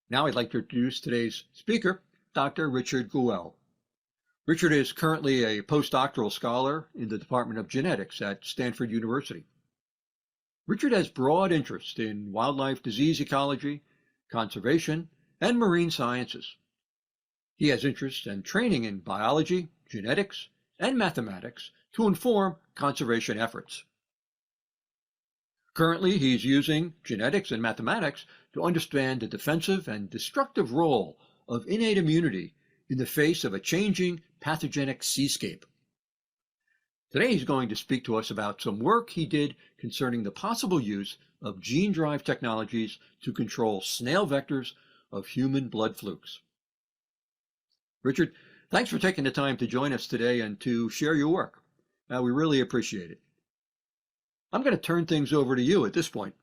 Now I'd like to introduce today's speaker, Dr. Richard Grewelle. Richard is currently a postdoctoral scholar in the Department of Genetics at Stanford University. Richard has broad interest in wildlife disease ecology, conservation, and marine sciences. He has interest and training in biology, genetics, and mathematics to inform conservation efforts. Currently, he's using genetics and mathematics to understand the defensive and destructive role of innate immunity in the face of a changing pathogenic seascape. Today, he's going to speak to us about some work he did concerning the possible use of gene drive technologies to control snail vectors of human blood flukes. Richard, thanks for taking the time to join us today and to share your work. We really appreciate it. I'm going to turn things over to you at this point.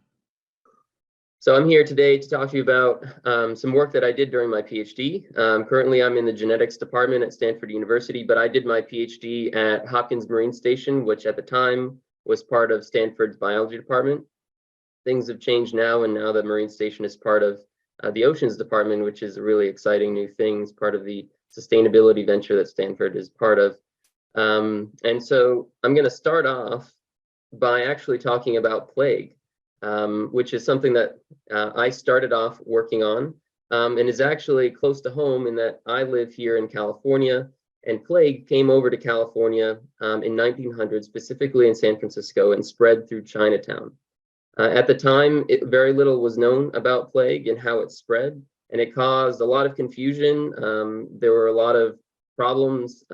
So I'm here today to talk to you about some work that I did during my PhD. Currently, I'm in the genetics department at Stanford University, but I did my PhD at Hopkins Marine Station, which at the time was part of Stanford's biology department. Things have changed now, and now the Marine Station is part of the oceans department, which is a really exciting new thing. It's part of the sustainability venture that Stanford is part of. And so I'm going to start off by actually talking about plague, which is something that I started off working on and is actually close to home in that I live here in California, and plague came over to California in 1900, specifically in San Francisco, and spread through Chinatown. At the time, very little was known about plague and how it spread, and it caused a lot of confusion. There were a lot of problems,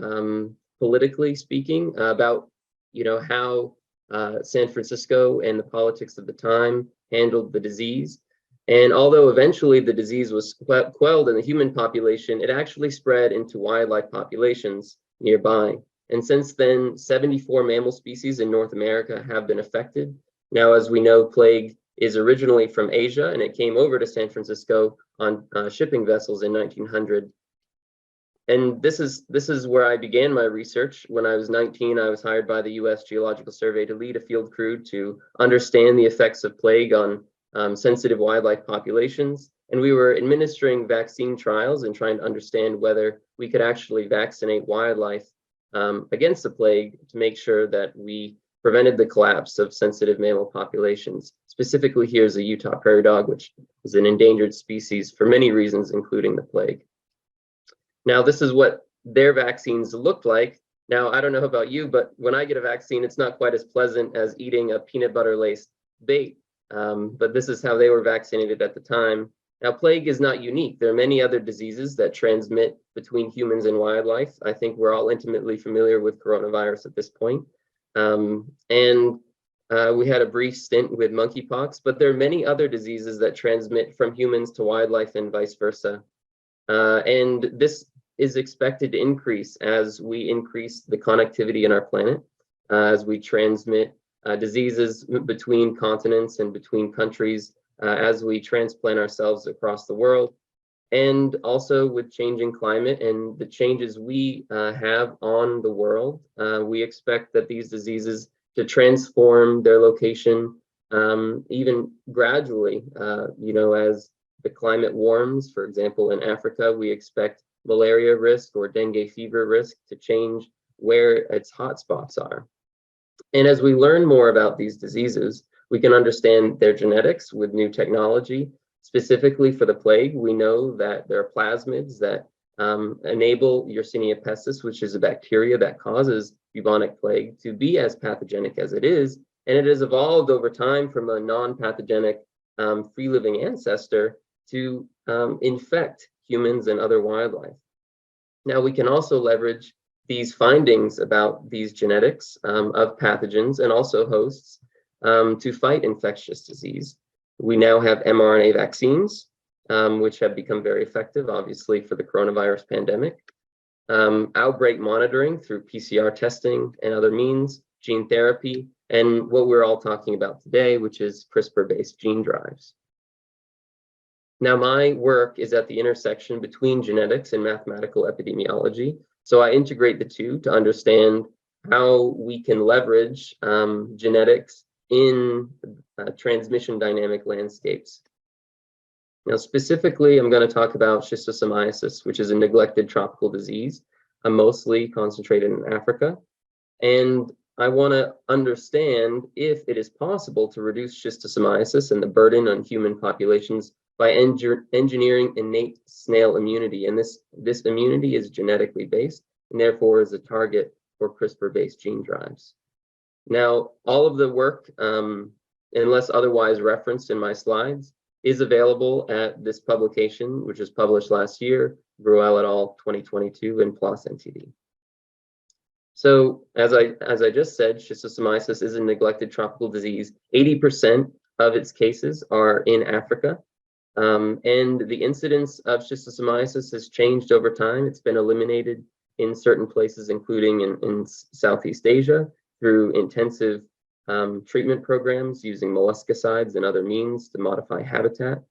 politically speaking, about how San Francisco and the politics of the time handled the disease. And although eventually the disease was quelled in the human population, it actually spread into wildlife populations nearby. And since then, 74 mammal species in North America have been affected. Now, as we know, plague is originally from Asia, and it came over to San Francisco on shipping vessels in 1900. And this is where I began my research. When I was 19, I was hired by the U.S. Geological Survey to lead a field crew to understand the effects of plague on sensitive wildlife populations. And we were administering vaccine trials and trying to understand whether we could actually vaccinate wildlife against the plague to make sure that we prevented the collapse of sensitive mammal populations. Specifically, here's a Utah prairie dog, which is an endangered species for many reasons, including the plague. Now, this is what their vaccines look like. Now, I don't know about you, but when I get a vaccine, it's not quite as pleasant as eating a peanut butter laced bait. But this is how they were vaccinated at the time. Now, plague is not unique. There are many other diseases that transmit between humans and wildlife. I think we're all intimately familiar with coronavirus at this point. We had a brief stint with monkeypox, but there are many other diseases that transmit from humans to wildlife and vice versa. And this is expected to increase as we increase the connectivity in our planet, as we transmit diseases between continents and between countries, as we transplant ourselves across the world, and also with changing climate and the changes we have on the world. We expect that these diseases to transform their location even gradually, as the climate warms. For example, in Africa, we expect malaria risk or dengue fever risk to change where its hotspots are. And as we learn more about these diseases, we can understand their genetics with new technology. Specifically for the plague, we know that there are plasmids that enable Yersinia pestis, which is a bacteria that causes bubonic plague, to be as pathogenic as it is. And it has evolved over time from a non-pathogenic free-living ancestor to infect humans and other wildlife. Now, we can also leverage these findings about these genetics of pathogens and also hosts to fight infectious disease. We now have mRNA vaccines, which have become very effective, obviously, for the coronavirus pandemic. Outbreak monitoring through PCR testing and other means, gene therapy, and what we're all talking about today, which is CRISPR-based gene drives. Now, my work is at the intersection between genetics and mathematical epidemiology. So I integrate the two to understand how we can leverage genetics in transmission dynamic landscapes. Now, specifically, I'm going to talk about schistosomiasis, which is a neglected tropical disease, mostly concentrated in Africa. And I want to understand if it is possible to reduce schistosomiasis and the burden on human populations by engineering innate snail immunity. And this immunity is genetically based and therefore is a target for CRISPR-based gene drives. Now, all of the work, unless otherwise referenced in my slides, is available at this publication, which was published last year, Grewelle et al. 2022 in PLOS NTD. So as I just said, schistosomiasis is a neglected tropical disease. 80% of its cases are in Africa. And the incidence of schistosomiasis has changed over time. It's been eliminated in certain places, including in Southeast Asia, through intensive treatment programs using molluscicides and other means to modify habitat.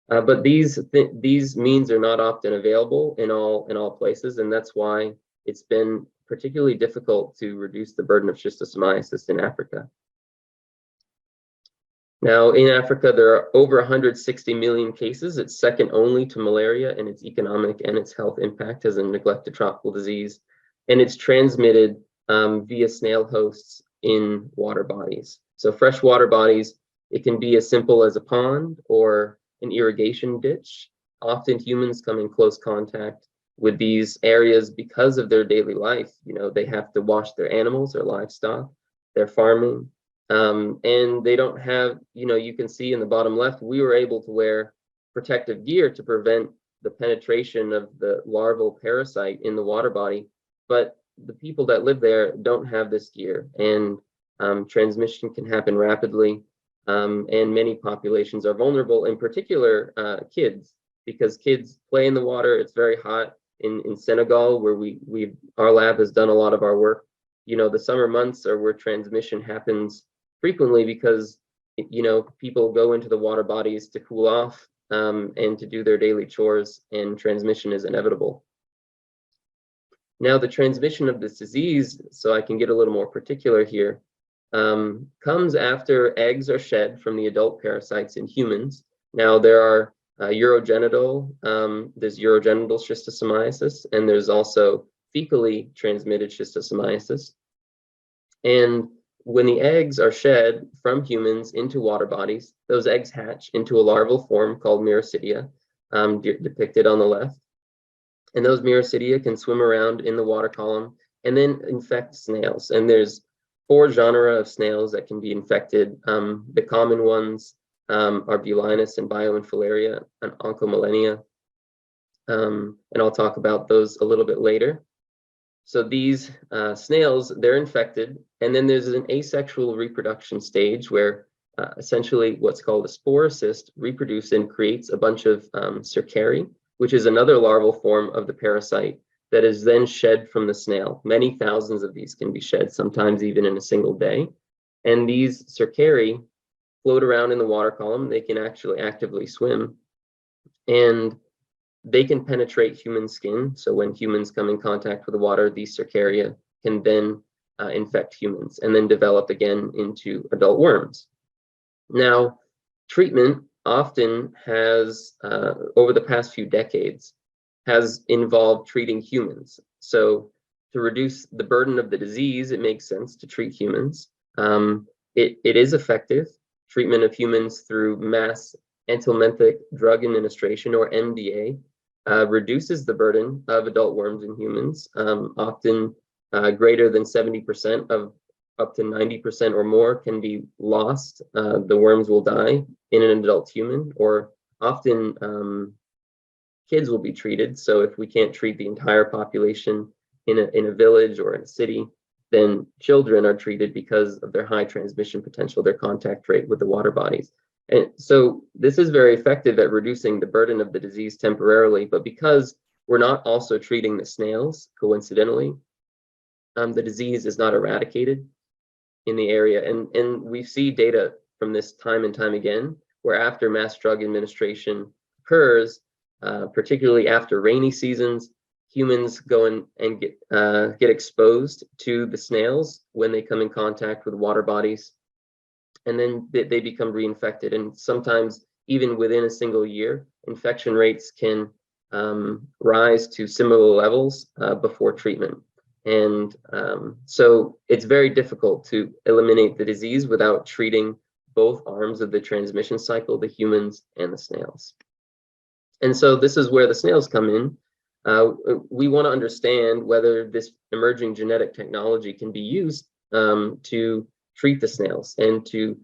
But these means are not often available in all places, and that's why it's been particularly difficult to reduce the burden of schistosomiasis in Africa. Now, in Africa, there are over 160 million cases. It's second only to malaria in its economic and its health impact as a neglected tropical disease, and it's transmitted via snail hosts in water bodies. So fresh water bodies, it can be as simple as a pond or an irrigation ditch. Often humans come in close contact with these areas because of their daily life. You know, they have to wash their animals, their livestock, their farming, and they don't have, you know, you can see in the bottom left, we were able to wear protective gear to prevent the penetration of the larval parasite in the water body, but the people that live there don't have this gear, and transmission can happen rapidly, and many populations are vulnerable, in particular kids, because kids play in the water. It's very hot in Senegal, where our lab has done a lot of our work. You know, the summer months are where transmission happens frequently because, you know, people go into the water bodies to cool off and to do their daily chores, and transmission is inevitable. Now, the transmission of this disease, so I can get a little more particular here, comes after eggs are shed from the adult parasites in humans. Now, there are there's urogenital schistosomiasis, and there's also fecally transmitted schistosomiasis. And when the eggs are shed from humans into water bodies, those eggs hatch into a larval form called Miracidia, depicted on the left. And those Miracidia can swim around in the water column and then infect snails. And there's 4 genera of snails that can be infected. The common ones are Bulinus and Bioinfilaria and Oncomillenia. And I'll talk about those a little bit later. So these snails, they're infected. And then there's an asexual reproduction stage where essentially what's called a sporocyst reproduces and creates a bunch of cercari, which is another larval form of the parasite that is then shed from the snail. Many thousands of these can be shed, sometimes even in a single day. And these cercari float around in the water column. They can actually actively swim, and they can penetrate human skin. So when humans come in contact with the water, these cercaria can then infect humans and then develop again into adult worms. Now, treatment often has, over the past few decades, has involved treating humans. So to reduce the burden of the disease, it makes sense to treat humans. It is effective. Treatment of humans through mass anthelminthic drug administration, or MDA, reduces the burden of adult worms in humans, often greater than 70% of up to 90% or more can be lost. The worms will die in an adult human, or often kids will be treated. So if we can't treat the entire population in a village or in a city, then children are treated because of their high transmission potential, their contact rate with the water bodies. And so this is very effective at reducing the burden of the disease temporarily, but because we're not also treating the snails, coincidentally, the disease is not eradicated in the area. And we see data from this time and time again, where after mass drug administration occurs, particularly after rainy seasons, humans go in and get exposed to the snails when they come in contact with water bodies, and then they become reinfected. And sometimes even within a single year, infection rates can rise to similar levels before treatment. And so it's very difficult to eliminate the disease without treating both arms of the transmission cycle, the humans and the snails. And so this is where the snails come in. We want to understand whether this emerging genetic technology can be used to treat the snails and to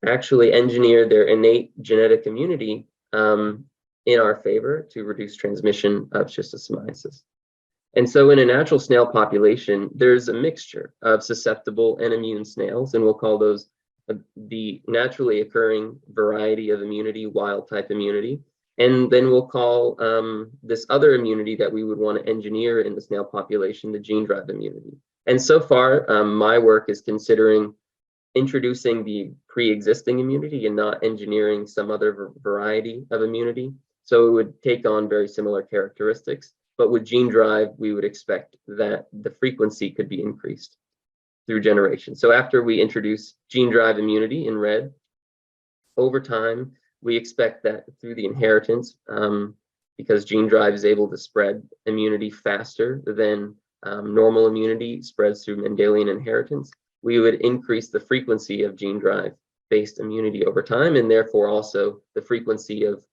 actually engineer their innate genetic immunity in our favor to reduce transmission of schistosomiasis. And so in a natural snail population, there's a mixture of susceptible and immune snails, and we'll call those the naturally occurring variety of immunity, wild type immunity. And then we'll call this other immunity that we would want to engineer in the snail population, the gene drive immunity. And so far, my work is considering introducing the pre-existing immunity and not engineering some other variety of immunity. So it would take on very similar characteristics, but with gene drive, we would expect that the frequency could be increased through generation. So after we introduce gene drive immunity in red, over time, we expect that through the inheritance, because gene drive is able to spread immunity faster than normal immunity spreads through Mendelian inheritance, we would increase the frequency of gene drive-based immunity over time, and therefore also the frequency of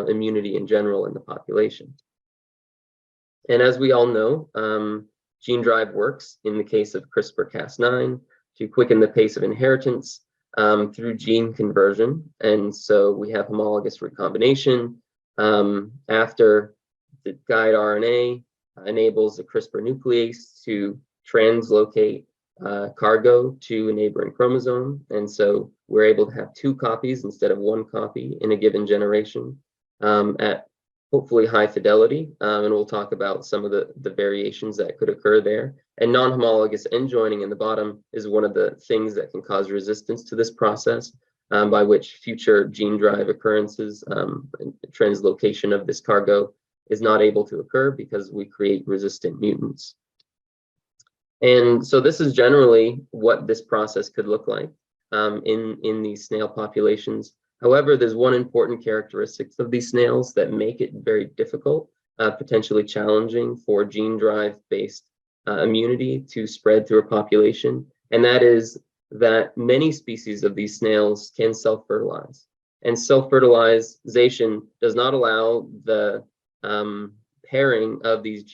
immunity in general in the population. And as we all know, gene drive works in the case of CRISPR-Cas9 to quicken the pace of inheritance through gene conversion. And so we have homologous recombination after the guide RNA enables the CRISPR nuclease to translocate cargo to a neighboring chromosome. And so we're able to have 2 copies instead of 1 copy in a given generation at hopefully high fidelity. And we'll talk about some of the variations that could occur there. And non-homologous end joining in the bottom is one of the things that can cause resistance to this process, by which future gene drive occurrences, translocation of this cargo is not able to occur because we create resistant mutants. And so this is generally what this process could look like in these snail populations. However, there's one important characteristic of these snails that make it very difficult, potentially challenging for gene drive-based immunity to spread through a population, and that is that many species of these snails can self-fertilize. And self-fertilization does not allow the pairing of these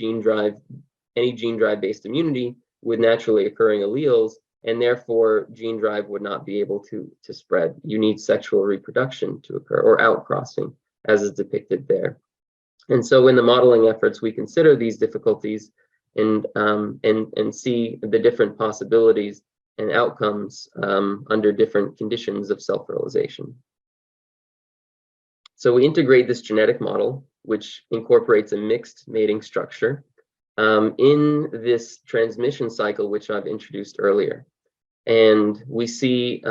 any gene drive-based immunity with naturally occurring alleles, and therefore gene drive would not be able to spread. You need sexual reproduction to occur, or outcrossing, as is depicted there. And so in the modeling efforts, we consider these difficulties and see the different possibilities and outcomes under different conditions of self-fertilization. So we integrate this genetic model, which incorporates a mixed mating structure in this transmission cycle, which I've introduced earlier. And we see,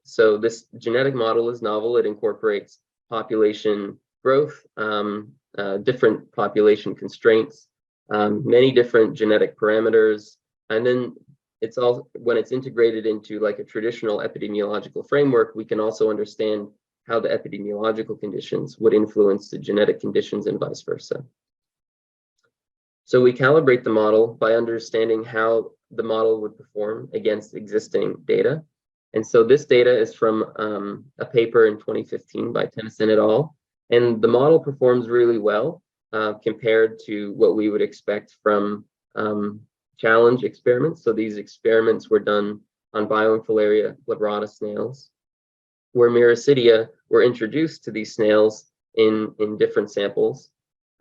so this genetic model is novel. It incorporates population growth, different population constraints, many different genetic parameters. And then it's all, when it's integrated into like a traditional epidemiological framework, we can also understand how the epidemiological conditions would influence the genetic conditions and vice versa. So we calibrate the model by understanding how the model would perform against existing data. And so this data is from a paper in 2015 by Tennyson et al. And the model performs really well compared to what we would expect from challenge experiments. So these experiments were done on Bioinfilaria glabrata snails, where Miracidia were introduced to these snails in different samples,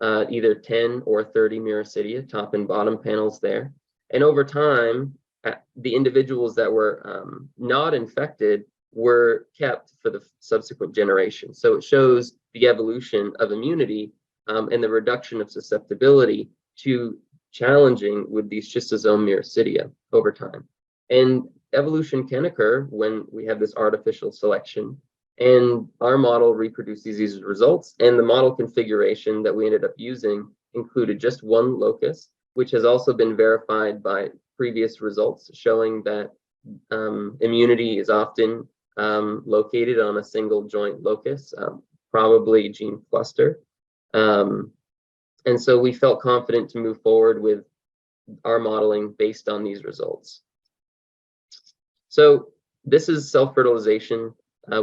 either 10 or 30 Miracidia, top and bottom panels there. And over time, the individuals that were not infected were kept for the subsequent generation. So it shows the evolution of immunity and the reduction of susceptibility to challenging with these schistosome Miracidia over time. And evolution can occur when we have this artificial selection. And our model reproduces these results, and the model configuration that we ended up using included just one locus, which has also been verified by previous results showing that immunity is often located on a single joint locus, probably gene cluster. And so we felt confident to move forward with our modeling based on these results. So this is self-fertilization.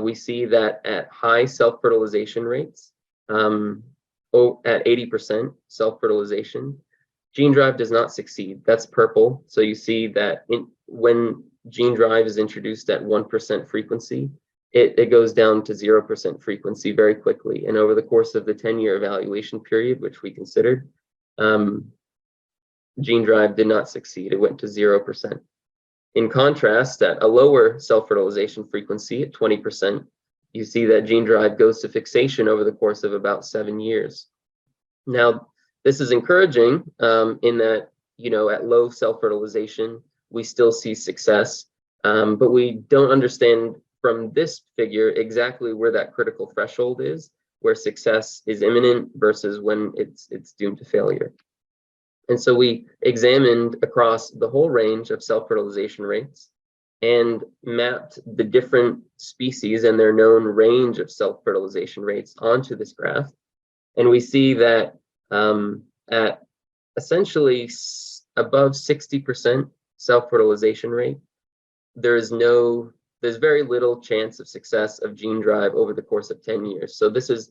We see that at high self-fertilization rates, at 80% self-fertilization, gene drive does not succeed. That's purple. So you see that when gene drive is introduced at 1% frequency, it goes down to 0% frequency very quickly. And over the course of the 10-year evaluation period, which we considered, gene drive did not succeed. It went to 0%. In contrast, at a lower self-fertilization frequency at 20%, you see that gene drive goes to fixation over the course of about 7 years. Now, this is encouraging in that, at low self-fertilization, we still see success, but we don't understand from this figure exactly where that critical threshold is, where success is imminent versus when it's doomed to failure. And so we examined across the whole range of self-fertilization rates and mapped the different species and their known range of self-fertilization rates onto this graph. And we see that at essentially above 60% self-fertilization rate, there's very little chance of success of gene drive over the course of 10 years. So this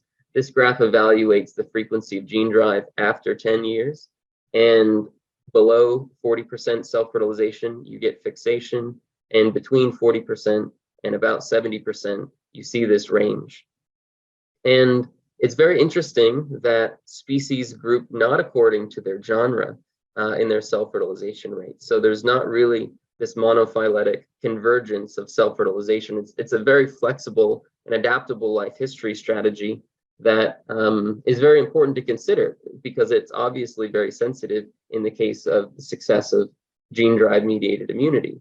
graph evaluates the frequency of gene drive after 10 years. And below 40% self-fertilization, you get fixation. And between 40% and about 70%, you see this range. And it's very interesting that species group not according to their genre in their self-fertilization rate. So there's not really this monophyletic convergence of self-fertilization. It's a very flexible and adaptable life history strategy that is very important to consider because it's obviously very sensitive in the case of the success of gene drive mediated immunity.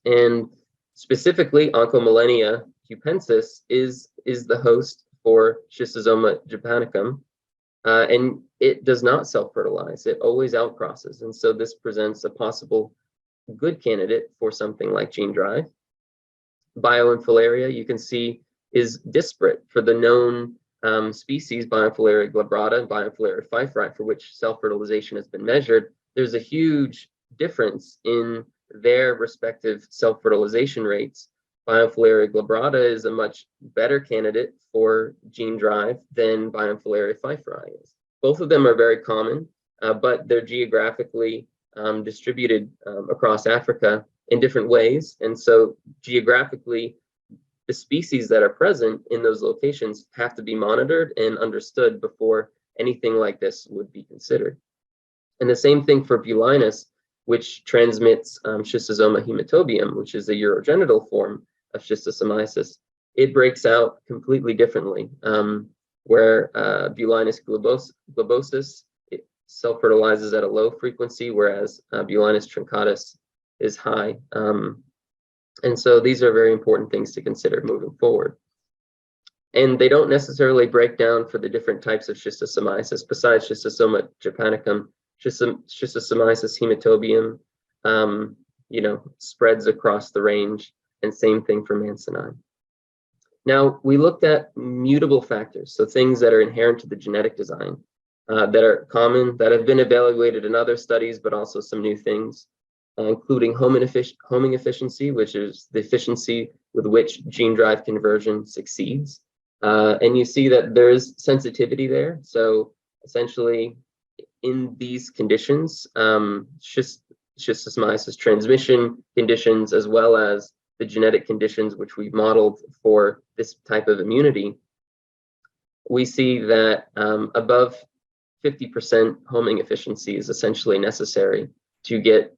And specifically, Oncomillenia cupensis is the host for Schistosoma japonicum, and it does not self-fertilize. It always outcrosses, and so this presents a possible good candidate for something like gene drive. Bioinfilaria, you can see, is disparate for the known species, Bioinfilaria glabrata and Bioinfilaria pfeifferi, for which self-fertilization has been measured. There's a huge difference in their respective self-fertilization rates. Bioinfilaria glabrata is a much better candidate for gene drive than Bioinfilaria pfeifferi is. Both of them are very common, but they're geographically distributed across Africa in different ways. And so geographically, the species that are present in those locations have to be monitored and understood before anything like this would be considered. And the same thing for Bulinus, which transmits Schistosoma hematobium, which is a urogenital form of schistosomiasis. It breaks out completely differently, where Bulinus globosus self-fertilizes at a low frequency, whereas Bulinus truncatus is high. And so these are very important things to consider moving forward. And they don't necessarily break down for the different types of schistosomiasis. Besides Schistosoma japonicum, Schistosomiasis hematobium, spreads across the range, and same thing for Mannsoni. Now, we looked at mutable factors, so things that are inherent to the genetic design, that are common, that have been evaluated in other studies, but also some new things, including homing efficiency, which is the efficiency with which gene drive conversion succeeds. And you see that there's sensitivity there. So essentially, in these conditions, schistosomiasis transmission conditions, as well as the genetic conditions which we've modeled for this type of immunity, we see that above 50% homing efficiency is essentially necessary to get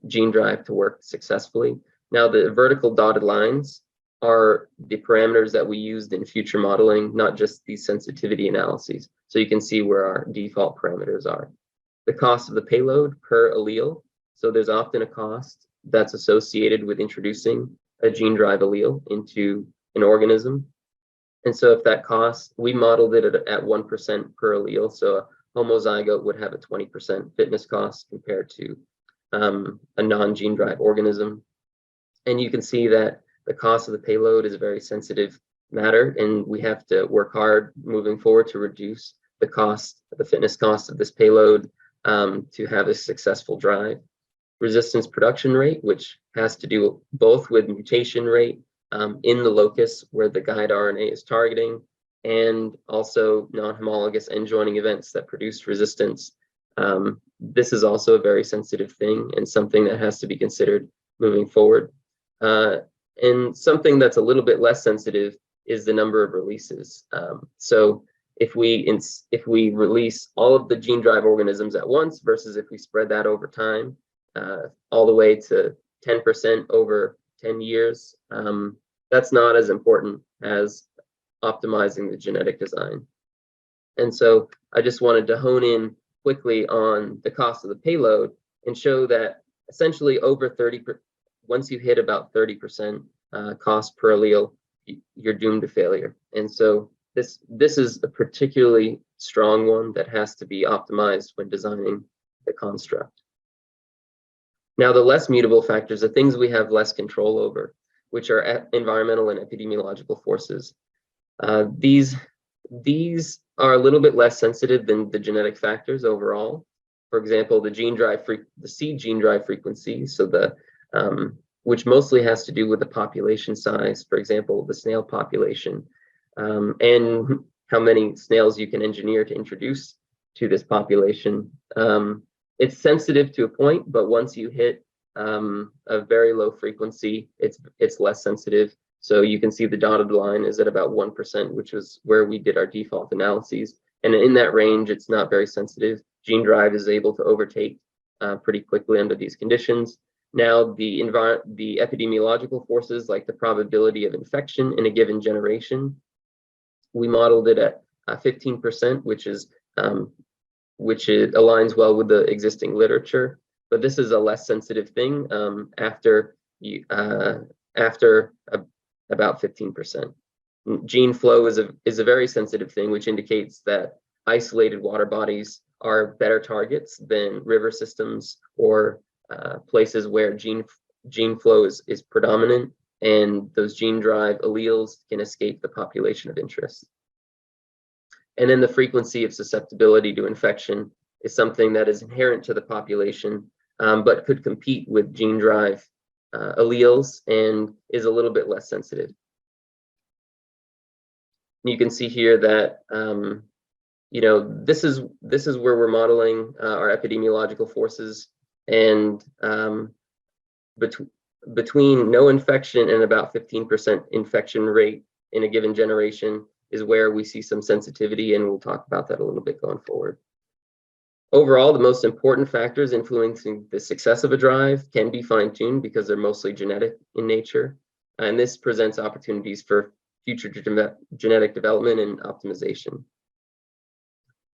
gene drive to work successfully. Now, the vertical dotted lines are the parameters that we used in future modeling, not just these sensitivity analyses. So you can see where our default parameters are. The cost of the payload per allele. So there's often a cost that's associated with introducing a gene drive allele into an organism. And so if that cost, we modeled it at 1% per allele. So a homozygote would have a 20% fitness cost compared to a non-gene drive organism. And you can see that The cost of the payload is a very sensitive matter, and we have to work hard moving forward to reduce the cost, the fitness cost of this payload to have a successful drive. Resistance production rate, which has to do both with mutation rate in the locus where the guide RNA is targeting, and also non-homologous end joining events that produce resistance. This is also a very sensitive thing and something that has to be considered moving forward. And something that's a little bit less sensitive is the number of releases. So if we release all of the gene drive organisms at once versus if we spread that over time, all the way to 10% over 10 years, that's not as important as optimizing the genetic design. And so I just wanted to hone in quickly on the cost of the payload and show that essentially over 30%, once you hit about 30% cost per allele, you're doomed to failure. And so this is a particularly strong one that has to be optimized when designing the construct. Now, the less mutable factors, the things we have less control over, which are environmental and epidemiological forces. These are a little bit less sensitive than the genetic factors overall. For example, the seed gene drive frequency, so which mostly has to do with the population size, for example, the snail population, and how many snails you can engineer to introduce to this population. It's sensitive to a point, but once you hit a very low frequency, it's less sensitive. So you can see the dotted line is at about 1%, which is where we did our default analyses. And in that range, it's not very sensitive. Gene drive is able to overtake pretty quickly under these conditions. Now, the epidemiological forces, like the probability of infection in a given generation, we modeled it at 15%, which aligns well with the existing literature. But this is a less sensitive thing after about 15%. Gene flow is a very sensitive thing, which indicates that isolated water bodies are better targets than river systems or places where gene flow is predominant, and those gene drive alleles can escape the population of interest. And then the frequency of susceptibility to infection is something that is inherent to the population, but could compete with gene drive alleles and is a little bit less sensitive. You can see here that this is where we're modeling our epidemiological forces, and between no infection and about 15% infection rate in a given generation is where we see some sensitivity, and we'll talk about that a little bit going forward. Overall, the most important factors influencing the success of a drive can be fine-tuned because they're mostly genetic in nature, and this presents opportunities for future genetic development and optimization.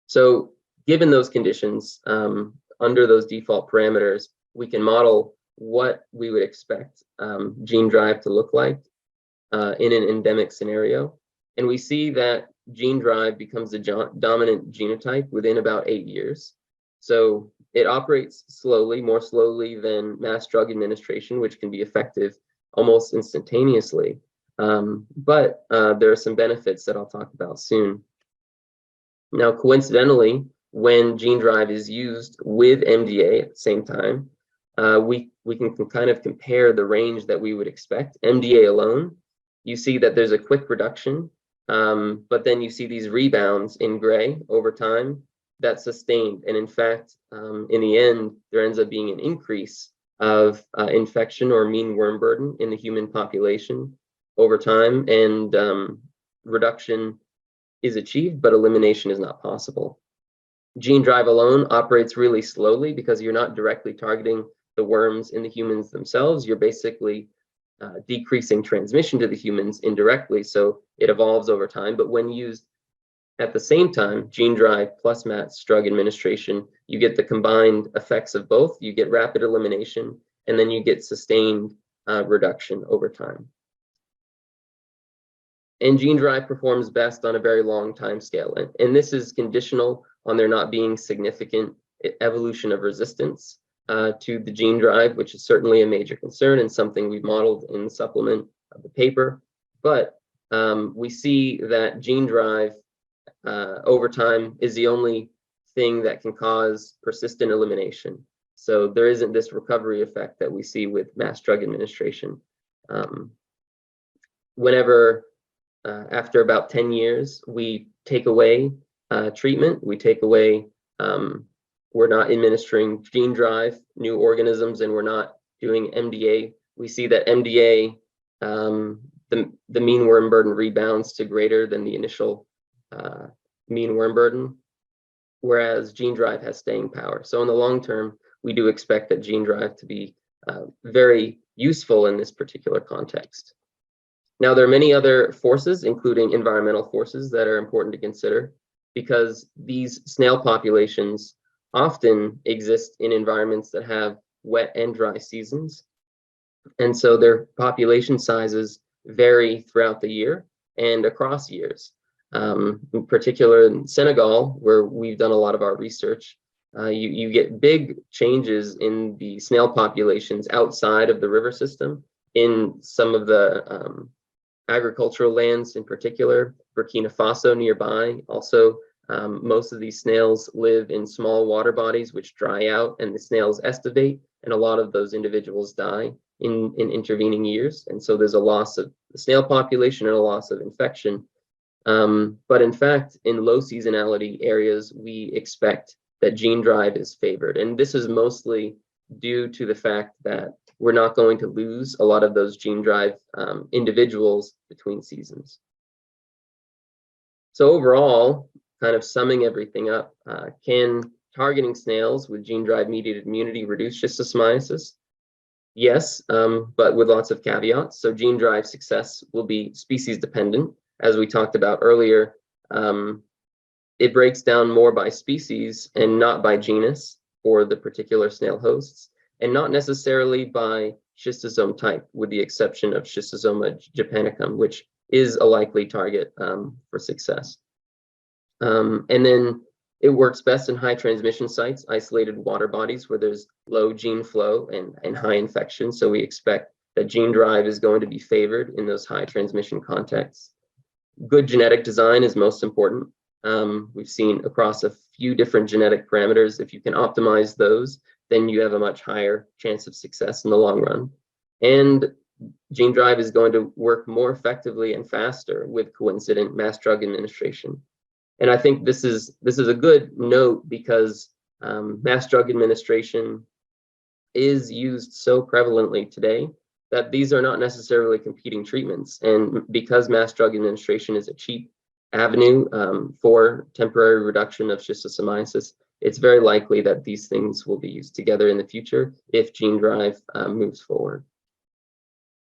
So given those conditions, under those default parameters, we can model what we would expect gene drive to look like in an endemic scenario. And we see that gene drive becomes the dominant genotype within about 8 years. So it operates slowly, more slowly than mass drug administration, which can be effective almost instantaneously. But there are some benefits that I'll talk about soon. Now, coincidentally, when gene drive is used with MDA at the same time, we can kind of compare the range that we would expect. MDA alone, you see that there's a quick reduction, but then you see these rebounds in gray over time that's sustained. And in fact, in the end, there ends up being an increase of infection or mean worm burden in the human population over time, and reduction is achieved, but elimination is not possible. Gene drive alone operates really slowly because you're not directly targeting the worms in the humans themselves. You're basically decreasing transmission to the humans indirectly, so it evolves over time. But when used at the same time, gene drive plus mass drug administration, you get the combined effects of both. You get rapid elimination, and then you get sustained reduction over time. And gene drive performs best on a very long time scale. And this is conditional on there not being significant evolution of resistance to the gene drive, which is certainly a major concern and something we've modeled in the supplement the paper. But we see that gene drive over time is the only thing that can cause persistent elimination. So there isn't this recovery effect that we see with mass drug administration. Whenever, after about 10 years, we take away treatment, we take away, we're not administering gene drive, new organisms, and we're not doing MDA, we see that MDA, the mean worm burden rebounds to greater than the initial mean worm burden, whereas gene drive has staying power. So in the long term, we do expect that gene drive to be very useful in this particular context. Now, there are many other forces, including environmental forces, that are important to consider, because these snail populations often exist in environments that have wet and dry seasons. And so their population sizes vary throughout the year and across years. In particular, in Senegal, where we've done a lot of our research, you get big changes in the snail populations outside of the river system in some of the agricultural lands, in particular, Burkina Faso nearby. Also, most of these snails live in small water bodies which dry out and the snails estivate, and a lot of those individuals die in intervening years. And so there's a loss of the snail population and a loss of infection. But in fact, in low seasonality areas, we expect that gene drive is favored. And this is mostly due to the fact that we're not going to lose a lot of those gene drive individuals between seasons. So overall, kind of summing everything up, can targeting snails with gene drive mediated immunity reduce schistosomiasis? Yes, but with lots of caveats. So gene drive success will be species dependent. As we talked about earlier, it breaks down more by species and not by genus for the particular snail hosts, and not necessarily by schistosome type, with the exception of Schistosoma japonicum, which is a likely target for success. And then it works best in high transmission sites, isolated water bodies where there's low gene flow and high infection. So we expect that gene drive is going to be favored in those high transmission contexts. Good genetic design is most important. We've seen across a few different genetic parameters, if you can optimize those, then you have a much higher chance of success in the long run. And gene drive is going to work more effectively and faster with coincident mass drug administration. And I think this is a good note, because mass drug administration is used so prevalently today that these are not necessarily competing treatments. And because mass drug administration is a cheap avenue for temporary reduction of schistosomiasis, it's very likely that these things will be used together in the future if gene drive moves forward.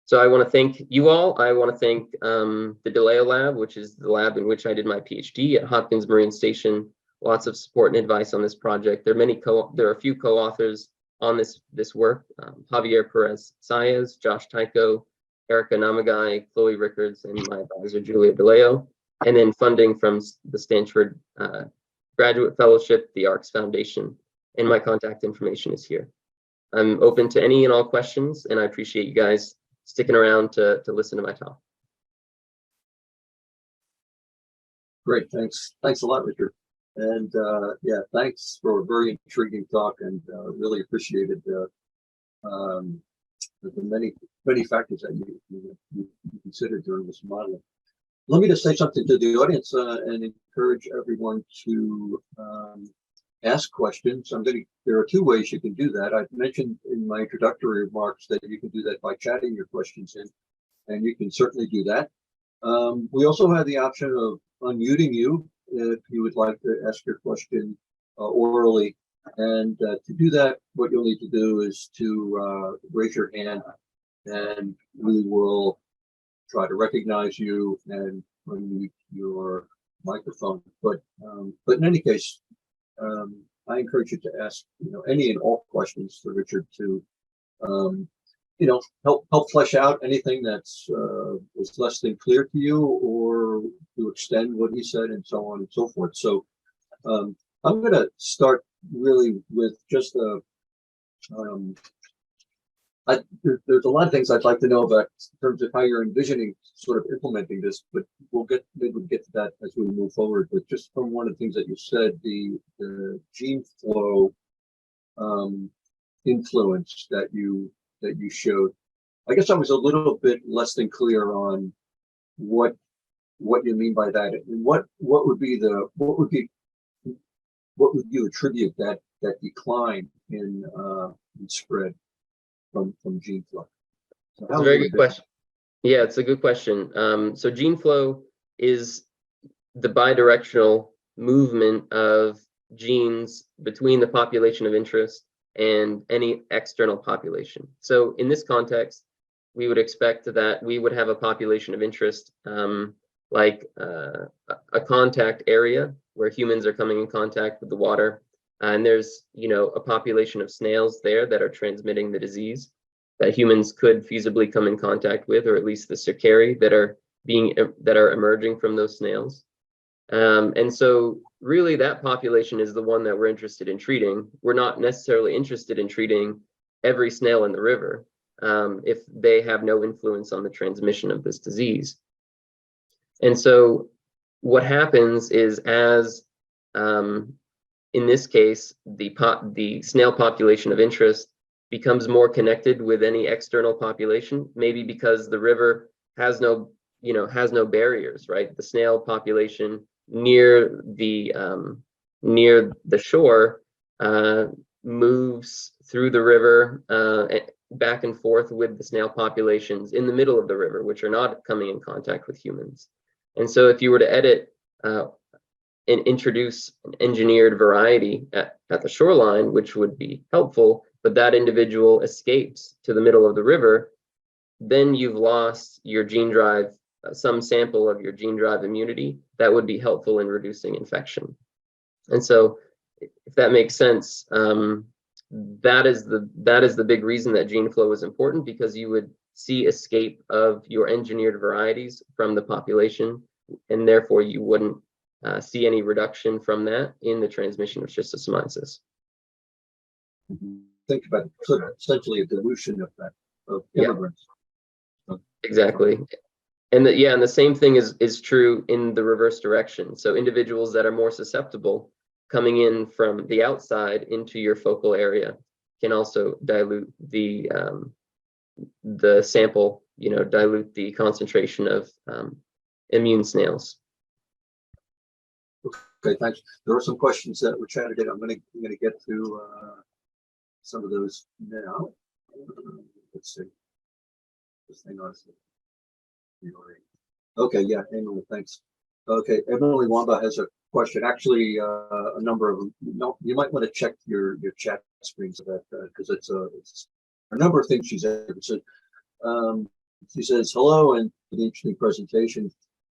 So I want to thank you all. I want to thank the DeLeo lab, which is the lab in which I did my PhD at Hopkins Marine Station. Lots of support and advice on this project. There are a few co-authors on this work: Javier Perez Saez, Josh Tycho, Erica Namagai, Chloe Rickards, and my advisor Julia DeLeo. And then funding from the Stanford Graduate Fellowship, the ARCS Foundation, and my contact information is here. I'm open to any and all questions, and I appreciate you guys sticking around to listen to my talk. Great, thanks a lot, Richard. And yeah, thanks for a very intriguing talk, and really appreciated the many factors that you considered during this modeling. Let me just say something to the audience and encourage everyone to ask questions. There are two ways you can do that. I've mentioned in my introductory remarks that you can do that by chatting your questions in, and you can certainly do that. We also have the option of unmuting you if you would like to ask your question orally. And to do that, what you'll need to do is to raise your hand, and we will try to recognize you and unmute your microphone. But in any case, I encourage you to ask any and all questions for Richard to help flesh out anything that's was less than clear to you, or to extend what he said, and so on and so forth. So I'm going to start really with just There's a lot of things I'd like to know about in terms of how you're envisioning sort of implementing this, but maybe we'll get to that as we move forward. But just from one of the things that you said, the gene flow influence that you showed, I guess I was a little bit less than clear on what you mean by that, and what would you attribute that decline in spread from gene flow? So It's a very good question. Yeah, it's a good question. So gene flow is the bidirectional movement of genes between the population of interest and any external population. So in this context, we would expect that we would have a population of interest, like a contact area where humans are coming in contact with the water. And there's, a population of snails there that are transmitting the disease that humans could feasibly come in contact with, or at least the cercari that are emerging from those snails. And so really that population is the one that we're interested in treating. We're not necessarily interested in treating every snail in the river if they have no influence on the transmission of this disease. And so what happens is, as in this case, the snail population of interest becomes more connected with any external population, maybe because the river has no barriers, right? The snail population near the shore moves through the river back and forth with the snail populations in the middle of the river, which are not coming in contact with humans. And so if you were to edit and introduce an engineered variety at the shoreline, which would be helpful, but that individual escapes to the middle of the river, then you've lost your gene drive, some sample of your gene drive immunity that would be helpful in reducing infection. And so if that makes sense, that is the big reason that gene flow is important, because you would see escape of your engineered varieties from the population, and therefore you wouldn't see any reduction from that in the transmission of schistosomiasis. Think about sort of essentially a dilution of that, of immigrants. Yeah, exactly. And the same thing is true in the reverse direction. So individuals that are more susceptible coming in from the outside into your focal area can also dilute the sample, dilute the concentration of immune snails. Okay, thanks. There are some questions that were chatted in. I'm going to get to some of those now. Let's see. Just hang on a second. Okay, yeah, Emily, thanks. Okay, Emily Wamba has a question. Actually, a number of them. You might want to check your chat screens of that, because it's a number of things she's said. She says hello and an interesting presentation.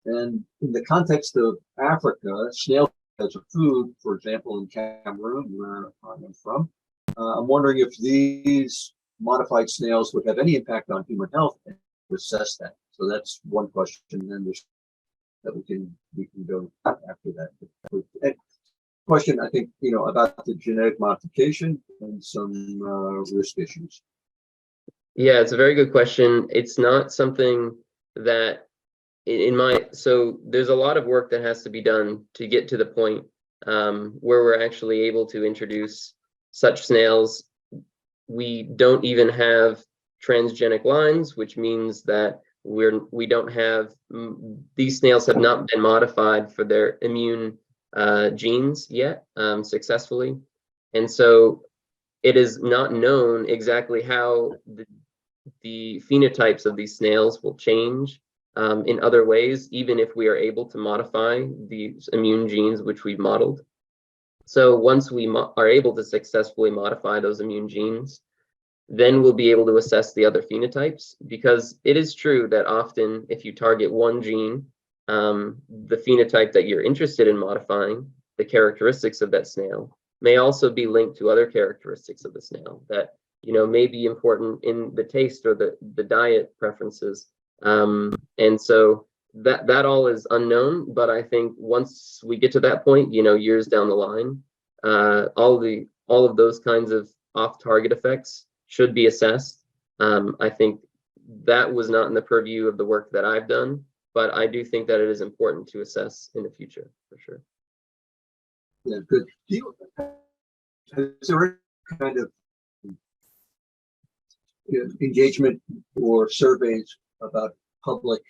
And in the context of Africa, snail as a food, for example, in Cameroon, where I'm from, I'm wondering if these modified snails would have any impact on human health, and assess that. So that's one question. And then there's that we can go after that. And question, I think, about the genetic modification and some risk issues. Yeah, it's a very good question. It's not something that so there's a lot of work that has to be done to get to the point where we're actually able to introduce such snails. We don't even have transgenic lines, which means that we don't have, these snails have not been modified for their immune genes yet successfully. And so it is not known exactly how the phenotypes of these snails will change in other ways, even if we are able to modify these immune genes which we've modeled. So once we are able to successfully modify those immune genes, then we'll be able to assess the other phenotypes, because it is true that often if you target one gene, the phenotype that you're interested in modifying, the characteristics of that snail, may also be linked to other characteristics of the snail that may be important in the taste or the diet preferences. And so that all is unknown, but I think once we get to that point, years down the line, all of those kinds of off-target effects should be assessed, I think that was not in the purview of the work that I've done, but I do think that it is important to assess in the future, for sure. Yeah, good. Is there any kind of engagement or surveys about public,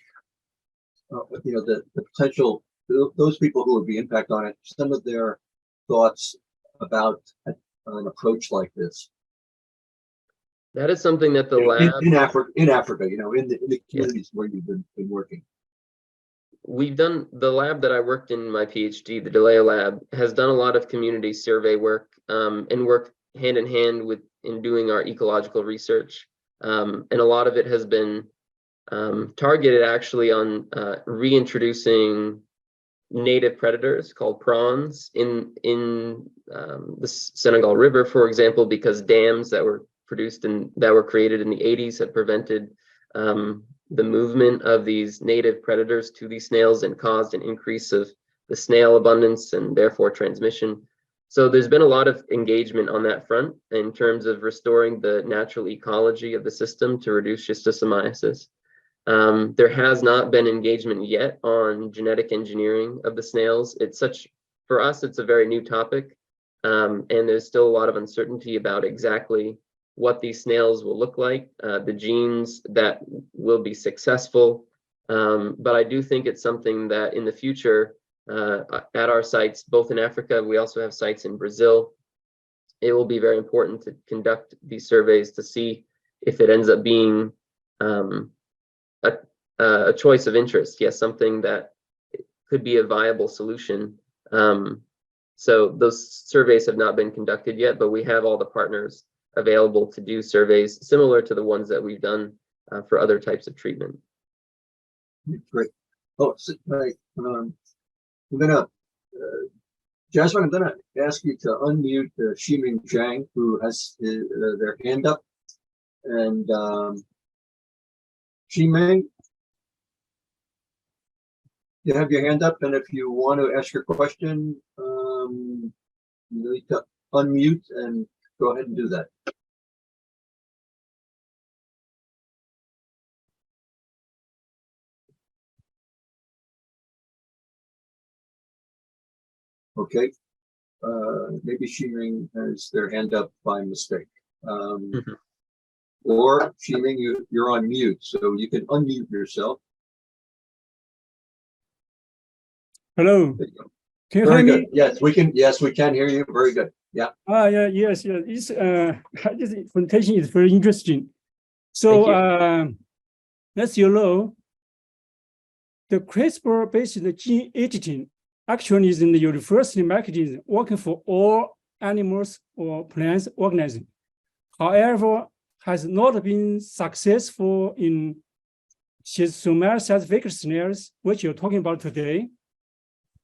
the potential, those people who would be impacted on it, some of their thoughts about an approach like this? That is something that the lab in Africa, in the communities where you've been working. We've done, the lab that I worked in my PhD, the DeLeo lab, has done a lot of community survey work and worked hand in hand with in doing our ecological research. And a lot of it has been targeted actually on reintroducing native predators called prawns in the Senegal River, for example, because dams that were created in the 80s had prevented the movement of these native predators to these snails and caused an increase of the snail abundance and therefore transmission. So there's been a lot of engagement on that front in terms of restoring the natural ecology of the system to reduce schistosomiasis. There has not been engagement yet on genetic engineering of the snails. For us, it's a very new topic, and there's still a lot of uncertainty about exactly what these snails will look like, the genes that will be successful. But I do think it's something that in the future, at our sites, both in Africa, we also have sites in Brazil, it will be very important to conduct these surveys to see if it ends up being a choice of interest. Yes, something that could be a viable solution. So those surveys have not been conducted yet, but we have all the partners available to do surveys similar to the ones that we've done for other types of treatment. Great. Oh, right. Jasmine, I'm gonna ask you to unmute Ximing Zhang, who has their hand up, and Ximing, you have your hand up, and if you want to ask your question, you need to unmute and go ahead and do that. Okay. Maybe Ximing has their hand up by mistake. Or Ximing, you're on mute, so you can unmute yourself. Hello. Can you Very hear good. me? Yes, we can. Yes, we can hear you. Very good. Yeah. Yeah. Yes. It's this presentation is very interesting. So as you know, the CRISPR-based gene editing actually is in the universal mechanism working for all animals or plants organisms. However, has not been successful in Schistosomiasis vector snails, which you're talking about today.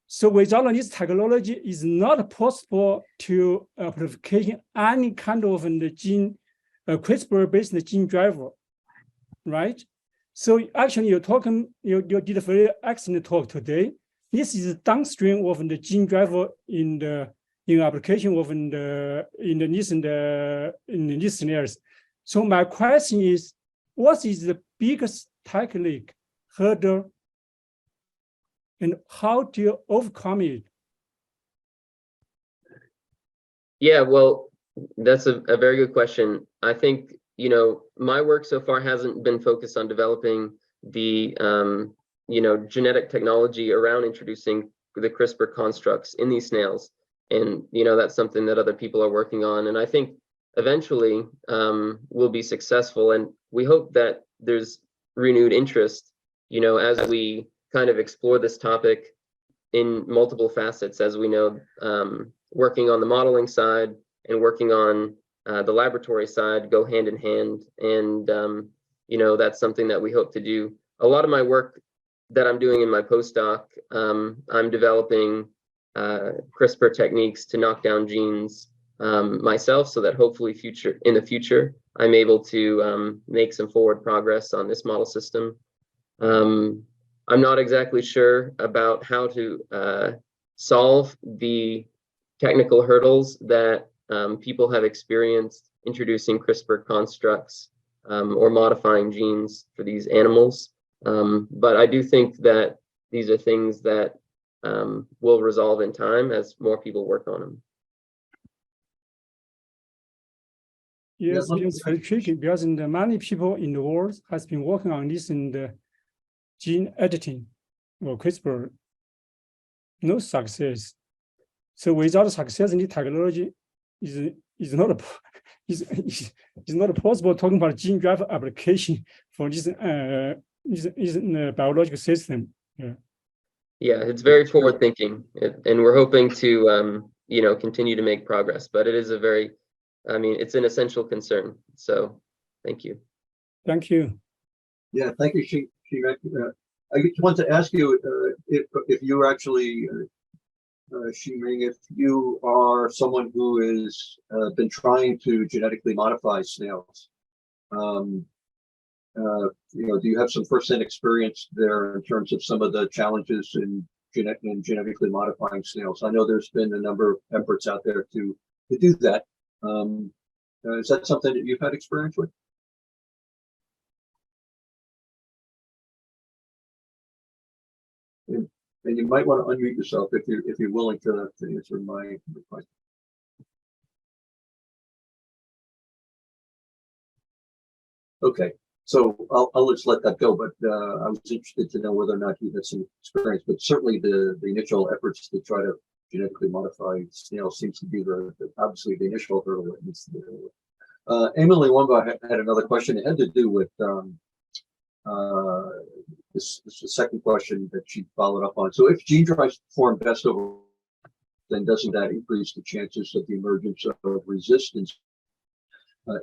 So without this technology, it's not possible to purification any kind of the gene, CRISPR-based gene driver, right? So actually, you did a very excellent talk today. This is downstream of the gene driver in application of in these snails. So my question is, what is the biggest technique hurdle, and how do you overcome it? Yeah, well, that's a very good question. I think, my work so far hasn't been focused on developing the, genetic technology around introducing the CRISPR constructs in these snails. And, that's something that other people are working on. And I think eventually we'll be successful. And we hope that there's renewed interest, as we kind of explore this topic in multiple facets, as we know, working on the modeling side and working on the laboratory side go hand in hand. And, that's something that we hope to do. A lot of my work that I'm doing in my postdoc, I'm developing CRISPR techniques to knock down genes myself, so that hopefully in the future, I'm able to make some forward progress on this model system. I'm not exactly sure about how to solve the technical hurdles that people have experienced introducing CRISPR constructs or modifying genes for these animals. But I do think that these are things that will resolve in time as more people work on them. Yes, it's very tricky because many people in the world has been working on this in the gene editing or CRISPR. No success. So without success in the technology, is not possible talking about gene drive application for this biological system. Yeah, it's very forward thinking, and we're hoping to continue to make progress. But it is a very, it's an essential concern. So, thank you. Thank you. Yeah, thank you, I just want to ask you if you're actually, Shiming, if you are someone who has been trying to genetically modify snails. Do you have some first-hand experience there in terms of some of the challenges in genetically modifying snails? I know there's been a number of efforts out there to do that. Is that something that you've had experience with? And you might want to unmute yourself if you're willing to answer my question. Okay, so I'll just let that go. But I was interested to know whether or not you had some experience. But certainly the initial efforts to try to genetically modify snails seems to be obviously the initial hurdle that needs to be hurdle. Emily Wumba had another question. It had to do with this is the second question that she followed up on. So if gene drives perform best over, then doesn't that increase the chances of the emergence of resistance?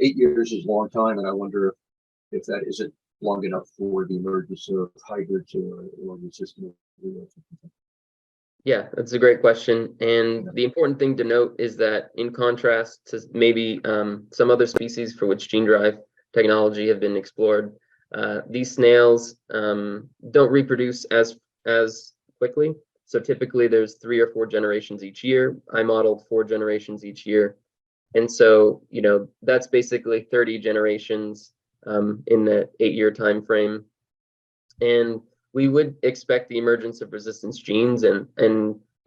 8 years is a long time, and I wonder if that isn't long enough for the emergence of hybrids or resistant. Yeah, that's a great question. And the important thing to note is that in contrast to maybe some other species for which gene drive technology have been explored, these snails don't reproduce as quickly. So typically there's 3 or 4 generations each year. I modeled 4 generations each year. And so, that's basically 30 generations in the 8-year time frame. And we would expect the emergence of resistance genes. And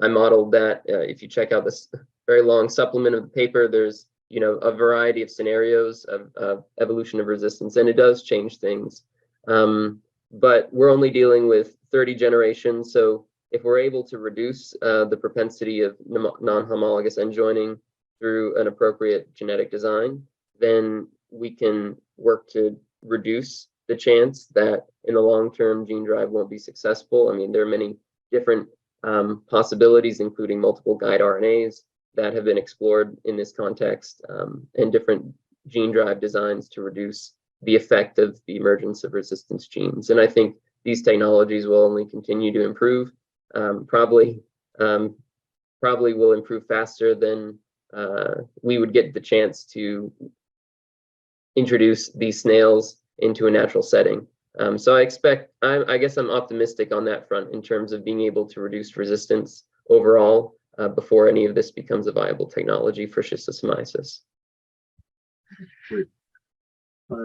I modeled that. If you check out this very long supplement of the paper, there's a variety of scenarios of evolution of resistance, and it does change things. But we're only dealing with 30 generations. So if we're able to reduce the propensity of non-homologous end joining through an appropriate genetic design, then we can work to reduce the chance that in the long term gene drive won't be successful. There are many different possibilities, including multiple guide RNAs, that have been explored in this context, and different gene drive designs to reduce the effect of the emergence of resistance genes. And I think these technologies will only continue to improve. Probably will improve faster than we would get the chance to introduce these snails into a natural setting. So I guess I'm optimistic on that front in terms of being able to reduce resistance overall before any of this becomes a viable technology for schistosomiasis. Great.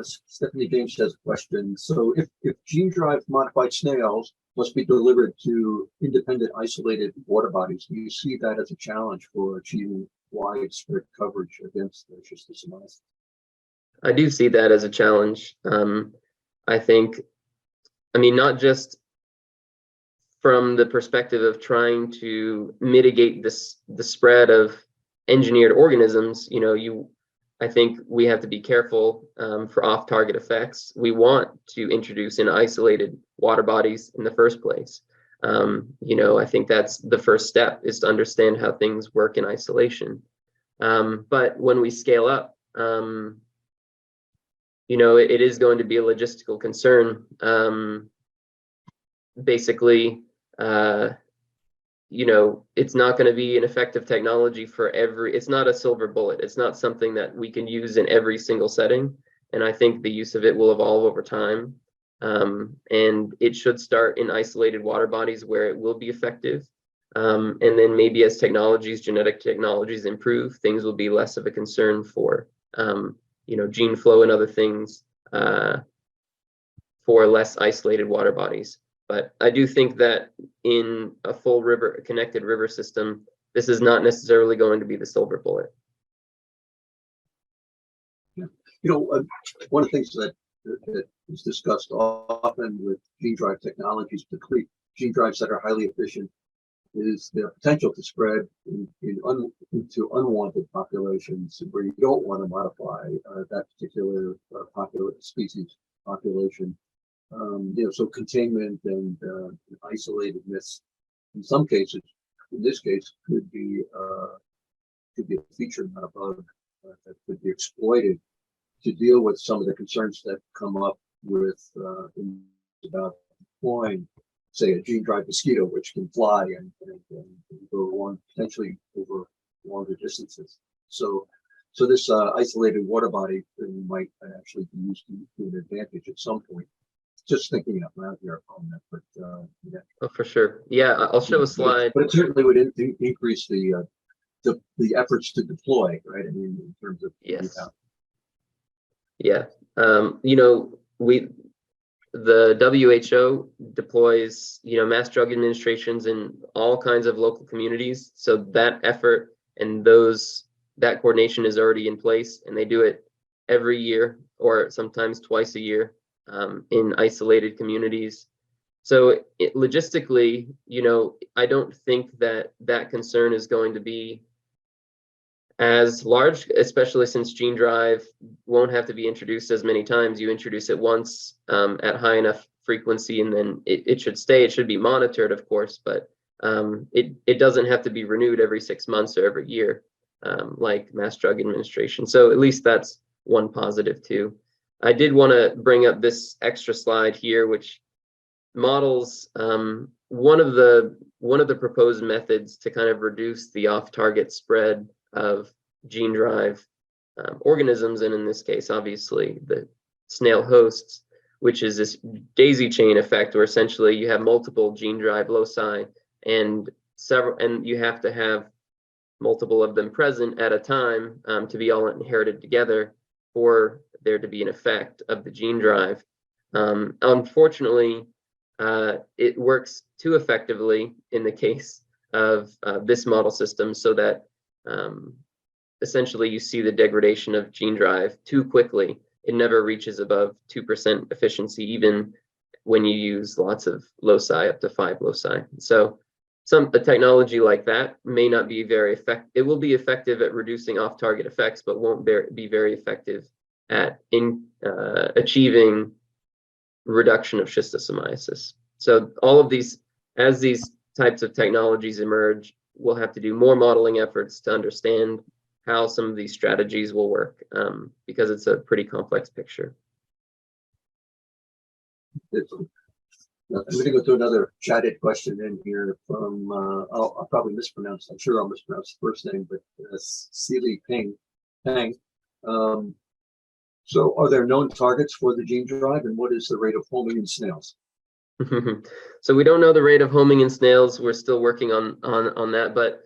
Stephanie James has a question. So if gene drive modified snails must be delivered to independent isolated water bodies, do you see that as a challenge for achieving widespread coverage against schistosomiasis? I do see that as a challenge. I think, not just from the perspective of trying to mitigate the spread of engineered organisms, I think we have to be careful for off-target effects. We want to introduce in isolated water bodies in the first place. I think that's the first step, is to understand how things work in isolation. But when we scale up, it is going to be a logistical concern. Basically, it's not going to be an effective technology for it's not a silver bullet. It's not something that we can use in every single setting. And I think the use of it will evolve over time. And it should start in isolated water bodies where it will be effective. And then maybe as genetic technologies improve, things will be less of a concern for, gene flow and other things for less isolated water bodies. But I do think that in a full river, connected river system, this is not necessarily going to be the silver bullet. Yeah. You know, one of the things that is discussed often with gene drive technologies, particularly gene drives that are highly efficient, is the potential to spread into unwanted populations where you don't want to modify that particular species population. You know, so containment and isolatedness, in some cases, in this case, could be a feature, not a bug, that could be exploited to deal with some of the concerns that come up with about deploying, say, a gene drive mosquito, which can fly and go potentially over longer distances. So this isolated water body might actually be used to an advantage at some point. Just thinking out loud here on that, but yeah. Oh, for sure. Yeah, I'll show a slide. But it certainly would increase the efforts to deploy, right? I mean, in terms of yes. Yeah. You know, the WHO deploys, you know, mass drug administrations in all kinds of local communities. So that effort and that coordination is already in place, and they do it every year or sometimes twice a year in isolated communities. So logistically, you know, I don't think that concern is going to be as large, especially since gene drive won't have to be introduced as many times. You introduce it once at high enough frequency, and then it should stay. It should be monitored, of course, but it doesn't have to be renewed every 6 months or every year like mass drug administration. So at least that's one positive too. I did want to bring up this extra slide here, which models one of the proposed methods to kind of reduce the off-target spread of gene drive organisms, and in this case, obviously, the snail hosts, which is this daisy chain effect, where essentially you have multiple gene drive loci and you have to have multiple of them present at a time to be all inherited together for there to be an effect of the gene drive. Unfortunately, it works too effectively in the case of this model system, so that essentially you see the degradation of gene drive too quickly. It never reaches above 2% efficiency, even when you use lots of loci, up to 5 loci. So a technology like that may not be very effective. It will be effective at reducing off-target effects, but won't be very effective at achieving reduction of schistosomiasis. So all of these, as these types of technologies emerge, we'll have to do more modeling efforts to understand how some of these strategies will work, because it's a pretty complex picture. I'm going to go to another chatted question in here from, I'll probably mispronounce, I'm sure I'll mispronounce the first name, but Seely Pang. So are there known targets for the gene drive, and what is the rate of homing in snails? So we don't know the rate of homing in snails. We're still working on that, but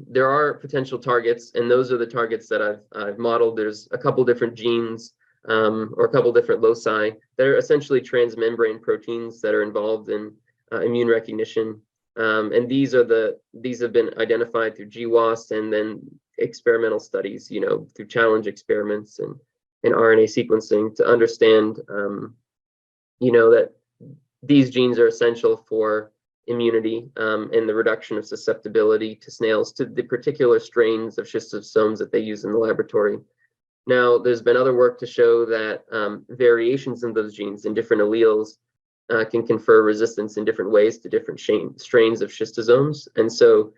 there are potential targets, and those are the targets that I've modeled. There's a couple different genes or a couple different loci that are essentially transmembrane proteins that are involved in immune recognition, and these have been identified through GWAS and then experimental studies, you know, through challenge experiments and RNA sequencing to understand, you know, that these genes are essential for immunity and the reduction of susceptibility to snails, to the particular strains of schistosomes that they use in the laboratory. Now, there's been other work to show that variations in those genes in different alleles can confer resistance in different ways to different strains of schistosomes. And so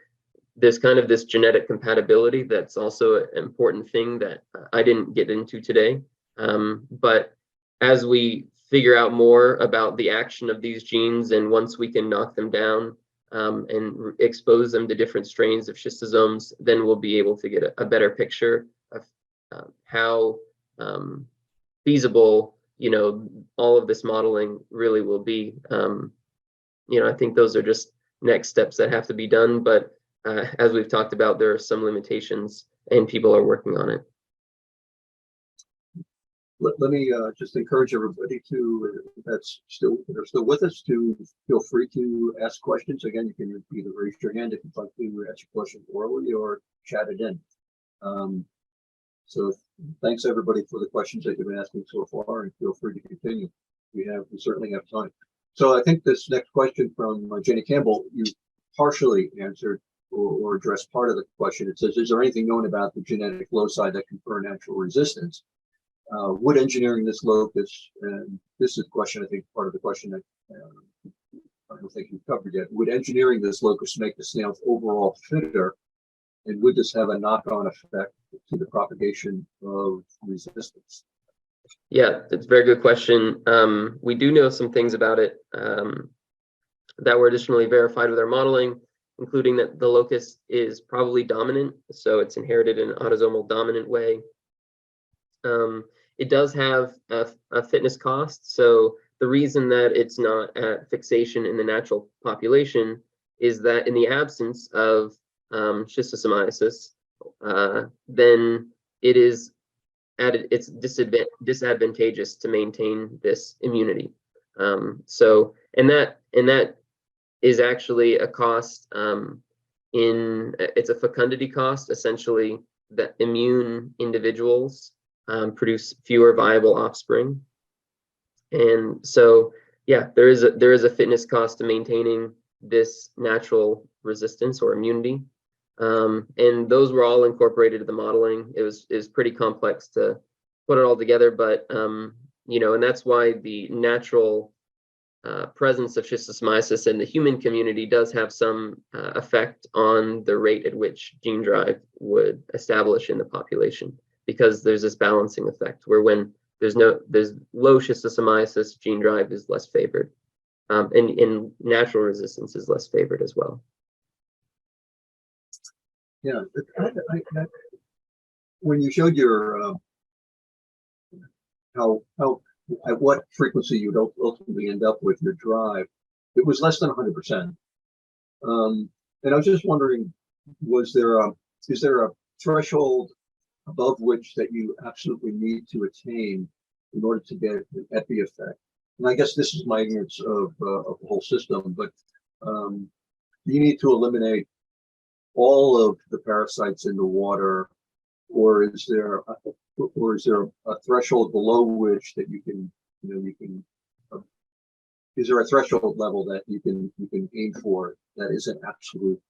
there's kind of this genetic compatibility that's also an important thing that I didn't get into today. But as we figure out more about the action of these genes, and once we can knock them down and expose them to different strains of schistosomes, then we'll be able to get a better picture of how feasible, you know, all of this modeling really will be. You know, I think those are just next steps that have to be done, but as we've talked about, there are some limitations and people are working on it. let me just encourage everybody to that are still with us to feel free to ask questions. Again, you can either raise your hand if you'd like to ask a question orally or chat it in. So thanks everybody for the questions that you've been asking so far, and feel free to continue. We certainly have time. So I think this next question from Jenny Campbell, you partially answered or addressed part of the question. It says, is there anything known about the genetic loci that confer natural resistance? Would engineering this locus, and this is a question, I think part of the question that I don't think you've covered yet, would engineering this locus make the snails overall fitter? And would this have a knock-on effect to the propagation of resistance? Yeah, that's a very good question. We do know some things about it that were additionally verified with our modeling, including that the locus is probably dominant, so it's inherited in an autosomal dominant way. It does have a fitness cost, so the reason that it's not at fixation in the natural population is that in the absence of schistosomiasis, then it's disadvantageous to maintain this immunity. And that is actually a cost it's a fecundity cost, essentially, that immune individuals produce fewer viable offspring. And so, yeah, there is a fitness cost to maintaining this natural resistance or immunity. And those were all incorporated to the modeling. It was pretty complex to put it all together, but you know, and that's why the natural presence of schistosomiasis in the human community does have some effect on the rate at which gene drive would establish in the population, because there's this balancing effect where when there's low schistosomiasis, gene drive is less favored, and natural resistance is less favored as well. Yeah, when you showed your how at what frequency you'd ultimately end up with your drive, it was less than 100%. And I was just wondering, is there a threshold above which that you absolutely need to attain in order to get an epi effect? And I guess this is my ignorance of the whole system, but do you need to eliminate all of the parasites in the water, or is there a threshold below which that you can, is there a threshold level that you can aim for that is an absolute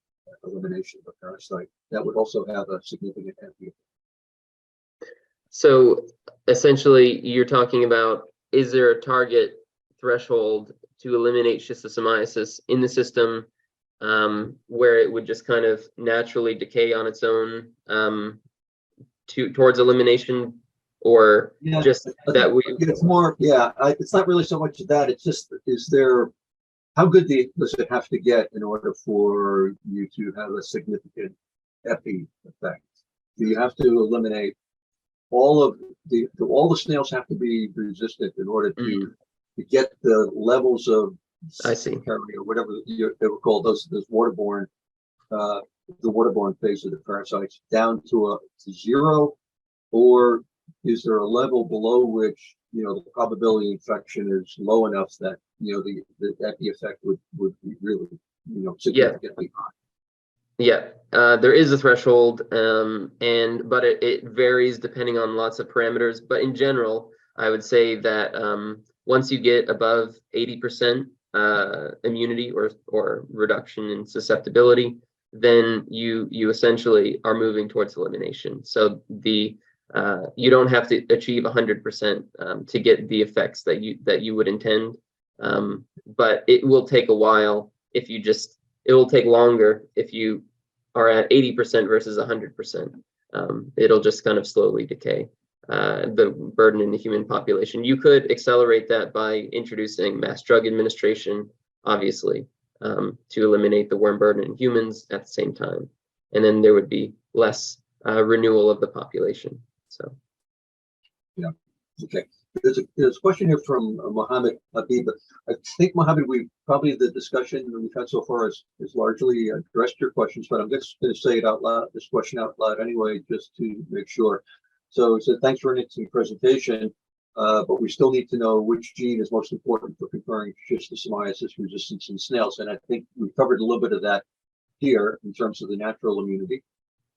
elimination of a parasite that would also have a significant epi effect? So essentially, you're talking about, is there a target threshold to eliminate schistosomiasis in the system, where it would just kind of naturally decay on its own towards elimination, or just that we? It's more, it's not really so much that. It's just, how good does it have to get in order for you to have a significant epi effect? Do you have to eliminate all the snails have to be resistant in order to get the levels of, I see, or whatever they were called, those waterborne, the waterborne phase of the parasites down to zero, or is there a level below which the probability of infection is low enough that the epi effect would be really significantly high? Yeah, there is a threshold, but it varies depending on lots of parameters. But in general, I would say that once you get above 80% immunity or reduction in susceptibility, then you essentially are moving towards elimination. So you don't have to achieve 100% to get the effects that you would intend, but it will take a while if you just. It will take longer if you are at 80% versus 100%. It'll just kind of slowly decay the burden in the human population. You could accelerate that by introducing mass drug administration, obviously, to eliminate the worm burden in humans at the same time. And then there would be less renewal of the population. So, yeah, okay. There's a question here from Mohammed Habib. I think, Mohammed, the discussion that we've had so far has largely addressed your questions, but I'm just going to say it out loud, this question out loud anyway, just to make sure. So thanks for an interesting presentation. but we still need to know which gene is most important for conferring schistosomiasis resistance in snails. And I think we've covered a little bit of that here in terms of the natural immunity.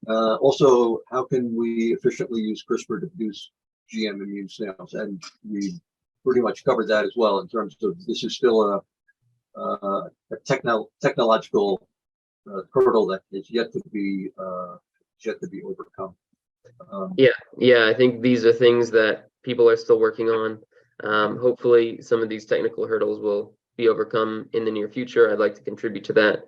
Also, how can we efficiently use CRISPR to produce GM immune snails? And we pretty much covered that as well in terms of this is still a technological hurdle that is yet to be overcome. Yeah, I think these are things that people are still working on. Hopefully, some of these technical hurdles will be overcome in the near future. I'd like to contribute to that.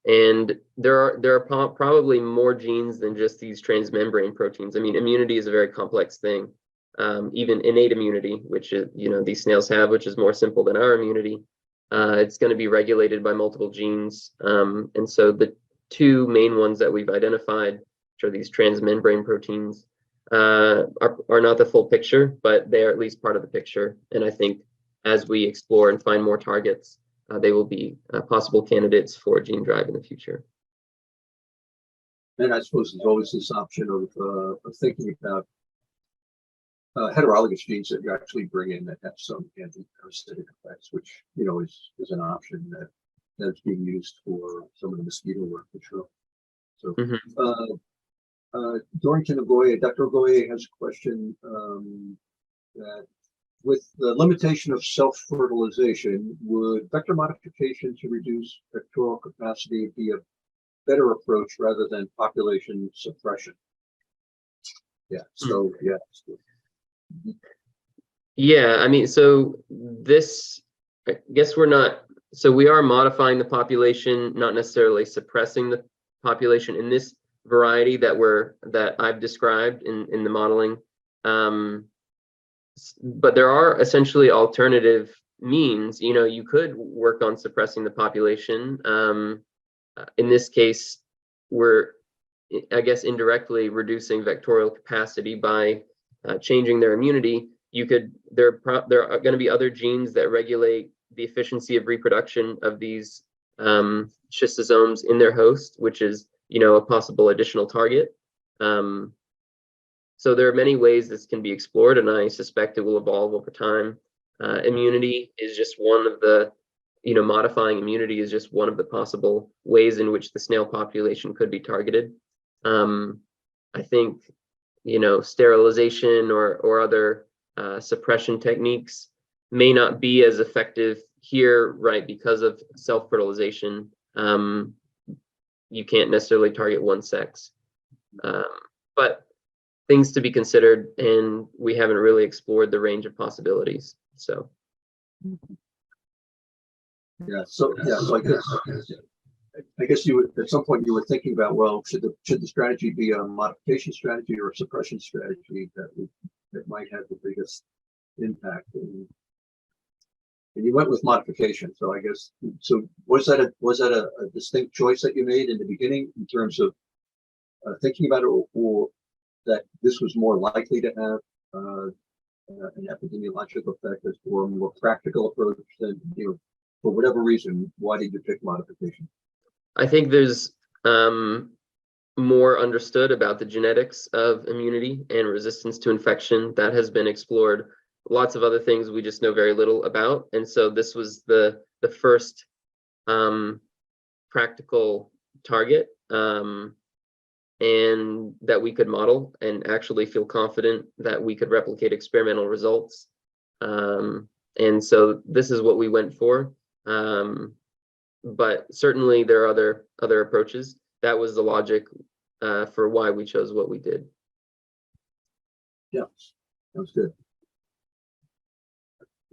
And there are probably more genes than just these transmembrane proteins. I mean, immunity is a very complex thing. Even innate immunity, which is, these snails have, which is more simple than our immunity. It's going to be regulated by multiple genes. And so the two main ones that we've identified, which are these transmembrane proteins, are not the full picture, but they are at least part of the picture. And I think as we explore and find more targets, they will be possible candidates for gene drive in the future. And I suppose there's always this option of thinking about heterologous genes that you actually bring in that have some anti-parasitic effects, which is an option that's being used for some of the mosquito work for sure. So, Dorrington Ogoye, Dr. Ogoye has a question that with the limitation of self-fertilization, would vector modification to reduce vectorial capacity be a better approach rather than population suppression? Yeah, so yeah. Yeah, I mean, so this, I guess we are modifying the population, not necessarily suppressing the population in this variety that I've described in the modeling. But there are essentially alternative means. You could work on suppressing the population. In this case, we're, I guess, indirectly reducing vectorial capacity by changing their immunity. There are going to be other genes that regulate the efficiency of reproduction of these schistosomes in their host, which is, a possible additional target. So there are many ways this can be explored, and I suspect it will evolve over time. Immunity is just one of the, modifying immunity is just one of the possible ways in which the snail population could be targeted. I think, sterilization or other suppression techniques may not be as effective here, right? Because of self-fertilization, you can't necessarily target one sex. But things to be considered, and we haven't really explored the range of possibilities. So so I guess you at some point you were thinking about, well, should the strategy be a modification strategy or a suppression strategy that might have the biggest impact, and you went with modification. So I guess, so was that a distinct choice that you made in the beginning in terms of thinking about it, or that this was more likely to have an epidemiological effect as for a more practical approach than, for whatever reason, why did you pick modification? I think there's more understood about the genetics of immunity and resistance to infection that has been explored. Lots of other things we just know very little about, and so this was the first practical target, and that we could model and actually feel confident that we could replicate experimental results. And so this is what we went for. But certainly there are other approaches. That was the logic for why we chose what we did. Yeah, sounds good.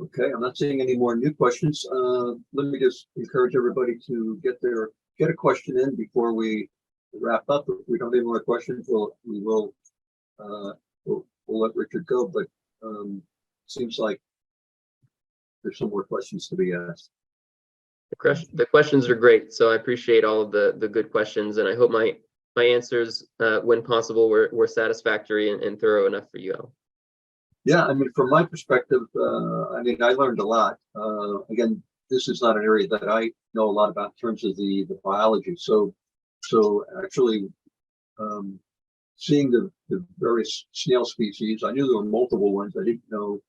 Okay, I'm not seeing any more new questions. Let me just encourage everybody to get a question in before we wrap up. If we don't have any more questions, we'll let Richard go. But seems like there's some more questions to be asked. The questions are great, so I appreciate all of the good questions, and I hope my answers, when possible, were satisfactory and thorough enough for you all. Yeah, I mean, from my perspective, I learned a lot. Again, this is not an area that I know a lot about in terms of the biology. So actually seeing the various snail species. I knew there were multiple ones. I didn't know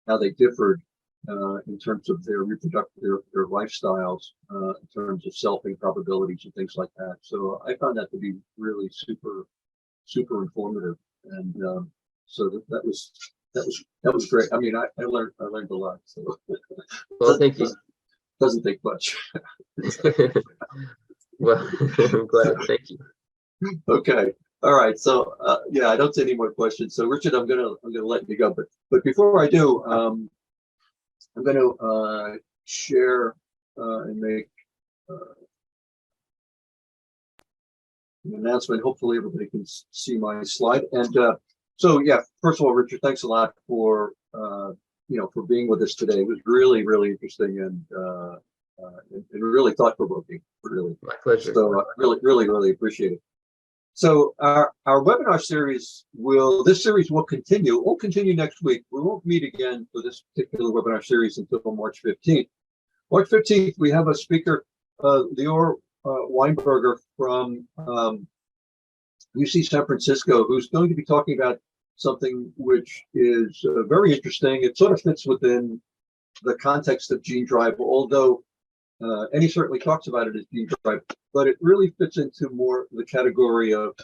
how they differed in terms of their reproductive, their lifestyles, in terms of selfing probabilities and things like that. So I found that to be really super informative, and so that was great. I mean, I learned a lot. So Well, thank you. Doesn't take much. Well, I'm glad. Thank you. Okay. All right. So yeah, I don't see any more questions. So Richard, I'm gonna let you go. But before I do, I'm gonna share and make an announcement. Hopefully everybody can see my slide. And so yeah, first of all, Richard, thanks a lot for for being with us today. It was really interesting and really thought-provoking. Really. My pleasure. So really appreciate it. So our webinar series this series will continue. We'll continue next week. We won't meet again for this particular webinar series until March 15th. March 15th, we have a speaker, Lior Weinberger from UC San Francisco, who's going to be talking about something which is very interesting. It sort of fits within the context of gene drive, although and he certainly talks about it as gene drive, but it really fits into more the category of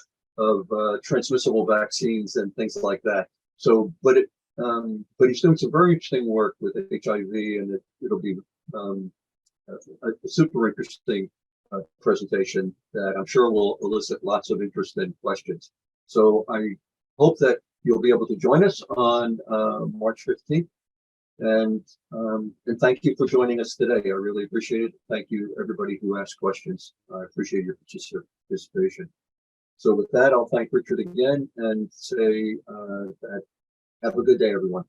transmissible vaccines and things like that. So, but he's doing some very interesting work with HIV, and it'll be a super interesting presentation that I'm sure will elicit lots of interest and questions. So I hope that you'll be able to join us on March 15th. And thank you for joining us today. I really appreciate it. Thank you, everybody who asked questions. I appreciate your participation. So with that, I'll thank Richard again and say that have a good day, everyone.